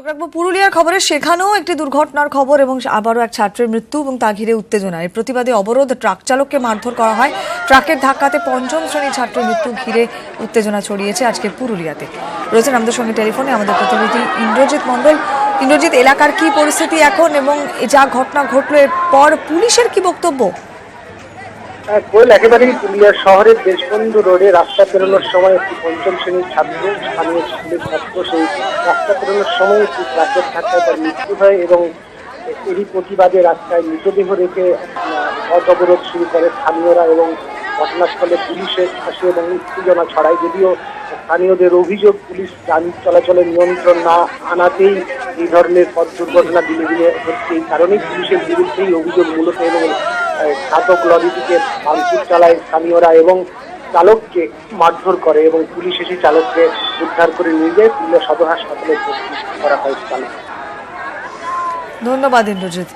রাখবো পুরুলিয়ার খবরে। সেখানেও একটি দুর্ঘটনার খবর এবং আবারও এক ছাত্রের মৃত্যু এবং তা ঘিরে উত্তেজনা। এর প্রতিবাদে অবরোধ, ট্রাক চালককে মারধর করা হয়। ট্রাকের ধাক্কাতে পঞ্চম শ্রেণীর ছাত্রের মৃত্যু ঘিরে উত্তেজনা ছড়িয়েছে আজকে পুরুলিয়াতে। রয়েছেন আমাদের সঙ্গে টেলিফোনে আমাদের প্রতিনিধি ইন্দ্রজিৎ মণ্ডল। ইন্দ্রজিৎ, এলাকার কি পরিস্থিতি এখন এবং যা ঘটনা ঘটলো এরপর পুলিশের কি বক্তব্য? একেবারেই পুরুলিয়া শহরের দেশবন্ধু রোডে রাস্তা পেরোনোর সময় একটি পঞ্চম শ্রেণীর ছাত্র, স্থানীয় স্কুলের ছাত্র, সেই রাস্তা পেরোনোর সময় একটি ট্রাকের ধাক্কায় তার মৃত্যু হয় এবং এরই প্রতিবাদে রাস্তায় মৃতদেহ রেখে পথ অবরোধ শুরু করে স্থানীয়রা এবং ঘটনাস্থলে পুলিশের আসে এবং উত্তেজনা ছড়ায়। যদিও স্থানীয়দের অভিযোগ, পুলিশ যান চলাচলের নিয়ন্ত্রণ না আনাতেই এই ধরনের পথ দুর্ঘটনা দিনে দিনে হচ্ছে। এই কারণেই পুলিশের বিরুদ্ধেই অভিযোগ মূলত এবং ঘাতক লরিটিকে ভাঙচুর চালায় স্থানীয়রা এবং চালককে মারধর করে এবং পুলিশ এসে চালককে উদ্ধার করে নিয়ে যায় পুরুলিয়া সদর হাসপাতালে ভর্তি করা হয় চালক। ধন্যবাদ ইন্দ্রজিৎ।